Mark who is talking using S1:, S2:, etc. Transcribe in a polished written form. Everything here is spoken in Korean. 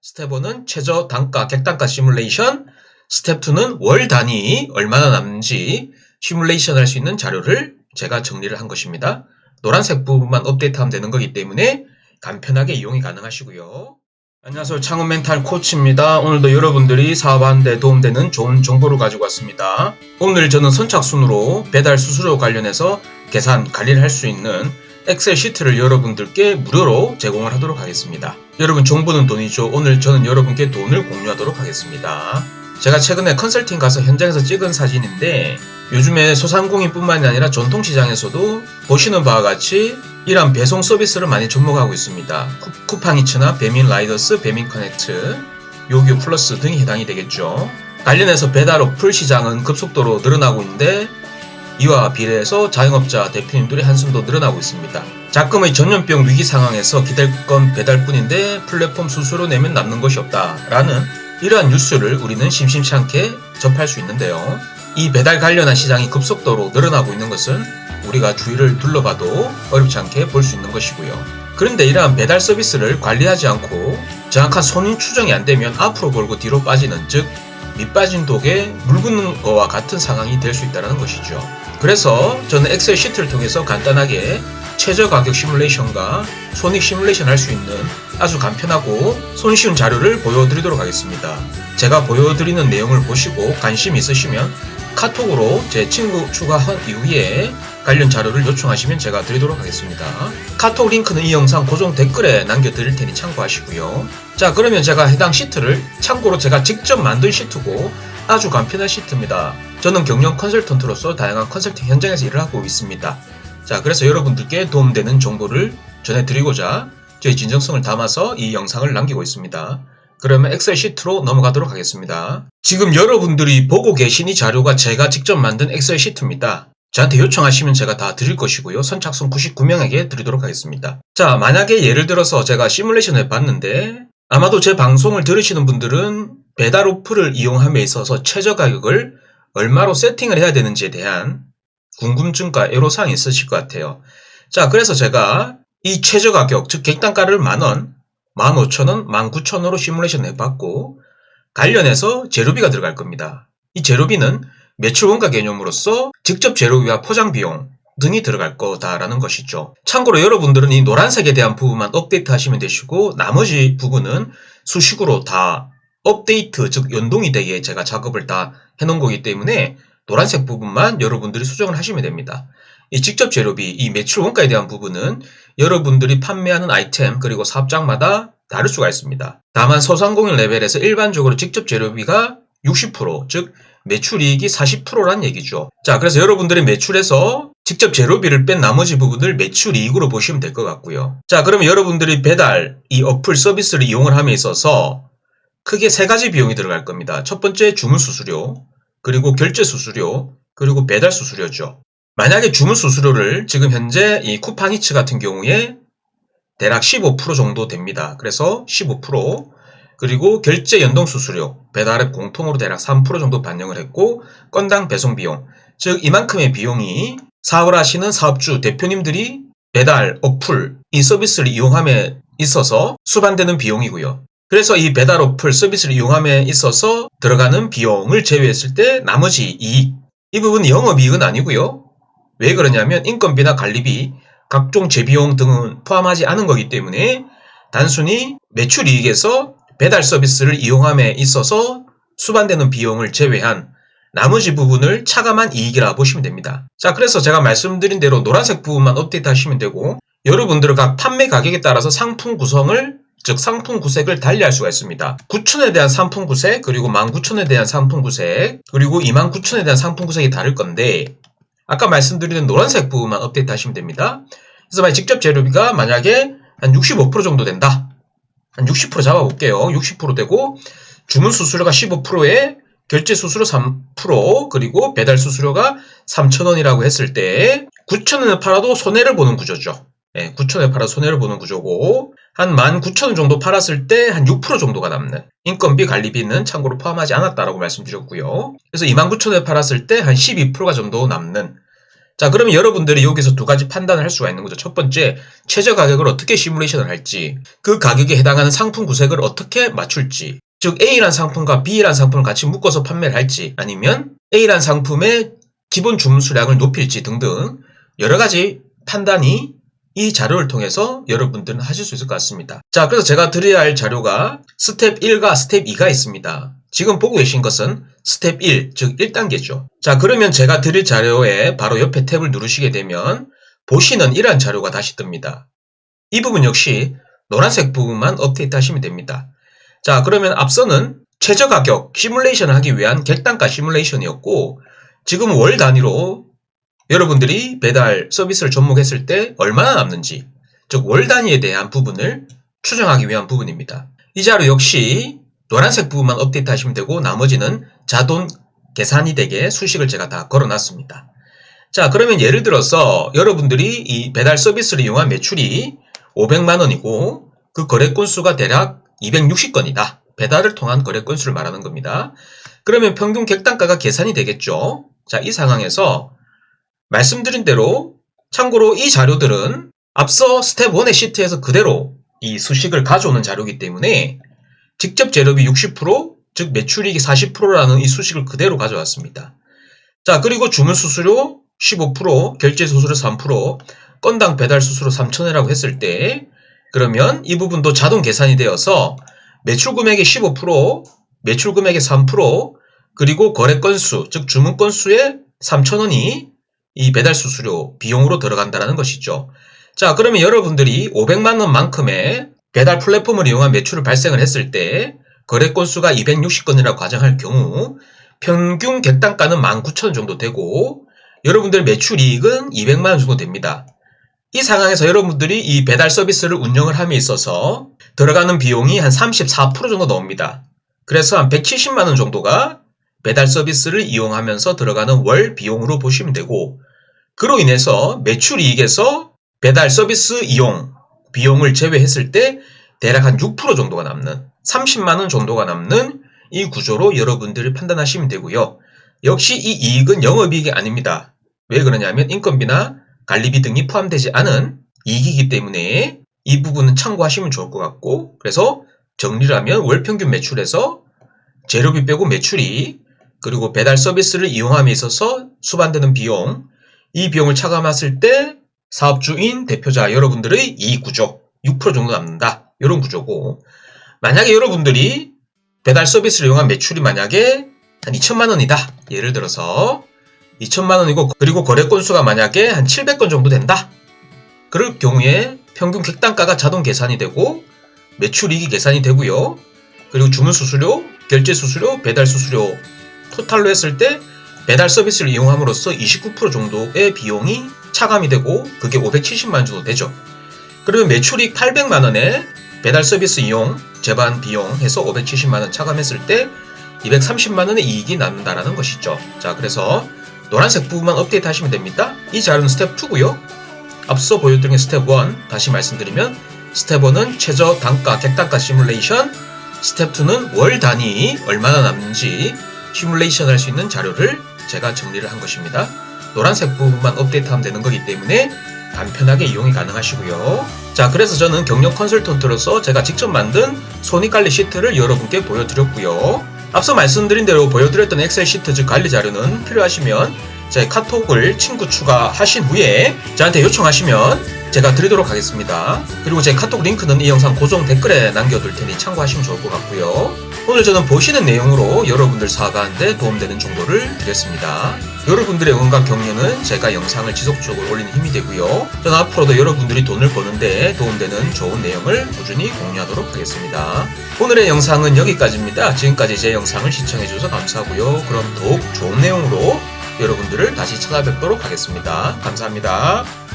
S1: 스텝 1은 최저 단가, 객단가 시뮬레이션, 스텝 2는 월 단위 얼마나 남는지 시뮬레이션 할 수 있는 자료를 제가 정리를 한 것입니다. 노란색 부분만 업데이트하면 되는 거기 때문에 간편하게 이용이 가능하시고요. 안녕하세요. 창업 멘탈 코치입니다. 오늘도 여러분들이 사업하는 데 도움되는 좋은 정보를 가지고 왔습니다. 오늘 저는 선착순으로 배달 수수료 관련해서 계산, 관리를 할 수 있는 엑셀 시트를 여러분들께 무료로 제공을 하도록 하겠습니다. 여러분 정보는 돈이죠. 오늘 저는 여러분께 돈을 공유하도록 하겠습니다. 제가 최근에 컨설팅 가서 현장에서 찍은 사진인데 요즘에 소상공인 뿐만이 아니라 전통시장에서도 보시는 바와 같이 이러한 배송 서비스를 많이 접목하고 있습니다. 쿠팡이츠나 배민라이더스, 배민커넥트, 요기요 플러스 등이 해당이 되겠죠. 관련해서 배달 어플 시장은 급속도로 늘어나고 있는데 이와 비례해서 자영업자 대표님들의 한숨도 늘어나고 있습니다. 작금의 전염병 위기 상황에서 기댈 건 배달뿐인데 플랫폼 수수료 내면 남는 것이 없다라는 이러한 뉴스를 우리는 심심치 않게 접할 수 있는데요. 이 배달 관련한 시장이 급속도로 늘어나고 있는 것은 우리가 주위를 둘러봐도 어렵지 않게 볼 수 있는 것이고요. 그런데 이러한 배달 서비스를 관리하지 않고 정확한 손인 추정이 안 되면 앞으로 벌고 뒤로 빠지는, 즉 밑빠진 독에 물 붓는 것과 같은 상황이 될 수 있다는 것이죠. 그래서 저는 엑셀 시트를 통해서 간단하게 최저 가격 시뮬레이션과 손익 시뮬레이션 할 수 있는 아주 간편하고 손쉬운 자료를 보여드리도록 하겠습니다. 제가 보여드리는 내용을 보시고 관심 있으시면 카톡으로 제 친구 추가한 이후에 관련 자료를 요청하시면 제가 드리도록 하겠습니다. 카톡 링크는 이 영상 고정 댓글에 남겨드릴 테니 참고하시고요. 자, 그러면 제가 해당 시트를, 참고로 제가 직접 만든 시트고 아주 간편한 시트입니다. 저는 경영 컨설턴트로서 다양한 컨설팅 현장에서 일을 하고 있습니다. 자, 그래서 여러분들께 도움되는 정보를 전해드리고자 저희 진정성을 담아서 이 영상을 남기고 있습니다. 그러면 엑셀 시트로 넘어가도록 하겠습니다. 지금 여러분들이 보고 계신 이 자료가 제가 직접 만든 엑셀 시트입니다. 저한테 요청하시면 제가 다 드릴 것이고요. 선착순 99명에게 드리도록 하겠습니다. 자, 만약에 예를 들어서 제가 시뮬레이션을 해봤는데 아마도 제 방송을 들으시는 분들은 배달 어플을 이용함에 있어서 최저 가격을 얼마로 세팅을 해야 되는지에 대한 궁금증과 애로사항이 있으실 것 같아요. 자, 그래서 제가 이 최저 가격, 즉 객단가를 만원, 15,000원, 19,000원으로 시뮬레이션 해봤고 관련해서 재료비가 들어갈 겁니다. 이 재료비는 매출 원가 개념으로서 직접 재료비와 포장 비용 등이 들어갈 거다라는 것이죠. 참고로 여러분들은 이 노란색에 대한 부분만 업데이트 하시면 되시고 나머지 부분은 수식으로 다 업데이트, 즉 연동이 되게 제가 작업을 다 해놓은 거기 때문에 노란색 부분만 여러분들이 수정을 하시면 됩니다. 이 직접 재료비, 이 매출 원가에 대한 부분은 여러분들이 판매하는 아이템 그리고 사업장마다 다를 수가 있습니다. 다만 소상공인 레벨에서 일반적으로 직접 재료비가 60%, 즉 매출이익이 40%란 얘기죠. 자, 그래서 여러분들이 매출에서 직접 재료비를 뺀 나머지 부분을 매출이익으로 보시면 될 것 같고요. 자, 그러면 여러분들이 배달, 이 어플 서비스를 이용을 함에 있어서 크게 세 가지 비용이 들어갈 겁니다. 첫 번째 주문 수수료, 그리고 결제 수수료, 그리고 배달 수수료죠. 만약에 주문 수수료를 지금 현재 이 쿠팡이츠 같은 경우에 대략 15% 정도 됩니다. 그래서 15%, 그리고 결제 연동 수수료, 배달앱 공통으로 대략 3% 정도 반영을 했고 건당 배송 비용, 즉 이만큼의 비용이 사업을 하시는 사업주 대표님들이 배달 어플 이 서비스를 이용함에 있어서 수반되는 비용이고요. 그래서 이 배달 어플 서비스를 이용함에 있어서 들어가는 비용을 제외했을 때 나머지 이익, 이 부분은 영업이익은 아니고요. 왜 그러냐면 인건비나 관리비, 각종 재비용 등은 포함하지 않은 거기 때문에 단순히 매출이익에서 배달 서비스를 이용함에 있어서 수반되는 비용을 제외한 나머지 부분을 차감한 이익이라 보시면 됩니다. 자, 그래서 제가 말씀드린 대로 노란색 부분만 업데이트 하시면 되고 여러분들은 각 판매 가격에 따라서 상품 구성을, 즉 상품 구색을 달리할 수가 있습니다. 9,000원에 대한 상품 구색, 그리고 19,000원에 대한 상품 구색, 그리고 29,000원에 대한 상품 구색이 다를 건데 아까 말씀드린 노란색 부분만 업데이트 하시면 됩니다. 그래서 만약 직접 재료비가 만약에 한 65% 정도 된다. 한 60% 잡아볼게요. 60% 되고 주문 수수료가 15%에 결제 수수료 3%, 그리고 배달 수수료가 3,000원이라고 했을 때 9,000원을 팔아도 손해를 보는 구조죠. 네, 9,000원에 팔아도 손해를 보는 구조고 한 19,000원 정도 팔았을 때 한 6% 정도가 남는, 인건비 관리비는 참고로 포함하지 않았다라고 말씀드렸고요. 그래서 29,000원에 팔았을 때 한 12%가 정도 남는, 자, 그러면 여러분들이 여기서 두 가지 판단을 할 수가 있는 거죠. 첫 번째, 최저 가격을 어떻게 시뮬레이션을 할지, 그 가격에 해당하는 상품 구색을 어떻게 맞출지, 즉 A라는 상품과 B라는 상품을 같이 묶어서 판매를 할지, 아니면 A라는 상품의 기본 주문 수량을 높일지 등등 여러 가지 판단이 이 자료를 통해서 여러분들은 하실 수 있을 것 같습니다. 자, 그래서 제가 드려야 할 자료가 스텝 1과 스텝 2가 있습니다. 지금 보고 계신 것은 스텝 1, 즉 1단계죠. 자, 그러면 제가 드릴 자료에 바로 옆에 탭을 누르시게 되면 보시는 이러한 자료가 다시 뜹니다. 이 부분 역시 노란색 부분만 업데이트 하시면 됩니다. 자, 그러면 앞서는 최저 가격 시뮬레이션을 하기 위한 객단가 시뮬레이션이었고, 지금 월 단위로 여러분들이 배달 서비스를 접목했을 때 얼마나 남는지, 즉 월 단위에 대한 부분을 추정하기 위한 부분입니다. 이 자료 역시 노란색 부분만 업데이트 하시면 되고 나머지는 자동 계산이 되게 수식을 제가 다 걸어놨습니다. 자, 그러면 예를 들어서 여러분들이 이 배달 서비스를 이용한 매출이 500만원이고 그 거래 건수가 대략 260건이다. 배달을 통한 거래 건수를 말하는 겁니다. 그러면 평균 객단가가 계산이 되겠죠. 자, 이 상황에서 말씀드린 대로 참고로 이 자료들은 앞서 스텝 1의 시트에서 그대로 이 수식을 가져오는 자료이기 때문에 직접 재료비 60%, 즉 매출이익이 40%라는 이 수식을 그대로 가져왔습니다. 자, 그리고 주문 수수료 15%, 결제 수수료 3%, 건당 배달 수수료 3,000원이라고 했을 때 그러면 이 부분도 자동 계산이 되어서 매출 금액의 15%, 매출 금액의 3%, 그리고 거래 건수, 즉 주문 건수의 3,000원이 이 배달 수수료 비용으로 들어간다는 것이죠. 자, 그러면 여러분들이 500만원만큼의 배달 플랫폼을 이용한 매출을 발생을 했을 때 거래 건수가 260건이라고 가정할 경우 평균 객단가는 19,000원 정도 되고 여러분들 매출이익은 200만원 정도 됩니다. 이 상황에서 여러분들이 이 배달 서비스를 운영을 함에 있어서 들어가는 비용이 한 34% 정도 나옵니다. 그래서 한 170만원 정도가 배달 서비스를 이용하면서 들어가는 월 비용으로 보시면 되고, 그로 인해서 매출이익에서 배달 서비스 이용 비용을 제외했을 때 대략 한 6% 정도가 남는, 30만원 정도가 남는 이 구조로 여러분들이 판단하시면 되고요. 역시 이 이익은 영업이익이 아닙니다. 왜 그러냐면 인건비나 관리비 등이 포함되지 않은 이익이기 때문에 이 부분은 참고하시면 좋을 것 같고, 그래서 정리를 하면 월 평균 매출에서 재료비 빼고 매출이익, 그리고 배달 서비스를 이용함에 있어서 수반되는 비용, 이 비용을 차감했을 때 사업주인 대표자 여러분들의 이익 구조 6% 정도 남는다. 이런 구조고, 만약에 여러분들이 배달 서비스를 이용한 매출이 만약에 한 2천만원이다. 예를 들어서 2천만원이고 그리고 거래 건수가 만약에 한 700건 정도 된다. 그럴 경우에 평균 객단가가 자동 계산이 되고 매출이익이 계산이 되고요. 그리고 주문 수수료, 결제 수수료, 배달 수수료 토탈로 했을 때 배달 서비스를 이용함으로써 29% 정도의 비용이 차감이 되고 그게 570만원 정도 되죠. 그러면 매출이 800만원에 배달 서비스 이용, 제반 비용 해서 570만원 차감했을 때 230만원의 이익이 남는다라는 것이죠. 자, 그래서 노란색 부분만 업데이트 하시면 됩니다. 이 자료는 스텝 2고요. 앞서 보여드린 스텝 1 다시 말씀드리면 스텝 1은 최저 단가, 객단가 시뮬레이션, 스텝 2는 월 단위 얼마나 남는지 시뮬레이션 할 수 있는 자료를 제가 정리를 한 것입니다. 노란색 부분만 업데이트하면 되는 거기 때문에 간편하게 이용이 가능하시고요. 자, 그래서 저는 경력 컨설턴트로서 제가 직접 만든 손익관리 시트를 여러분께 보여드렸고요. 앞서 말씀드린 대로 보여드렸던 엑셀 시트 즉 관리 자료는 필요하시면 제 카톡을 친구 추가하신 후에 저한테 요청하시면 제가 드리도록 하겠습니다. 그리고 제 카톡 링크는 이 영상 고정 댓글에 남겨둘 테니 참고하시면 좋을 것 같고요. 오늘 저는 보시는 내용으로 여러분들 사업하는데 도움되는 정보를 드렸습니다. 여러분들의 응원과 격려는 제가 영상을 지속적으로 올리는 힘이 되고요. 저는 앞으로도 여러분들이 돈을 버는데 도움되는 좋은 내용을 꾸준히 공유하도록 하겠습니다. 오늘의 영상은 여기까지입니다. 지금까지 제 영상을 시청해주셔서 감사하고요. 그럼 더욱 좋은 내용으로 여러분들을 다시 찾아뵙도록 하겠습니다. 감사합니다.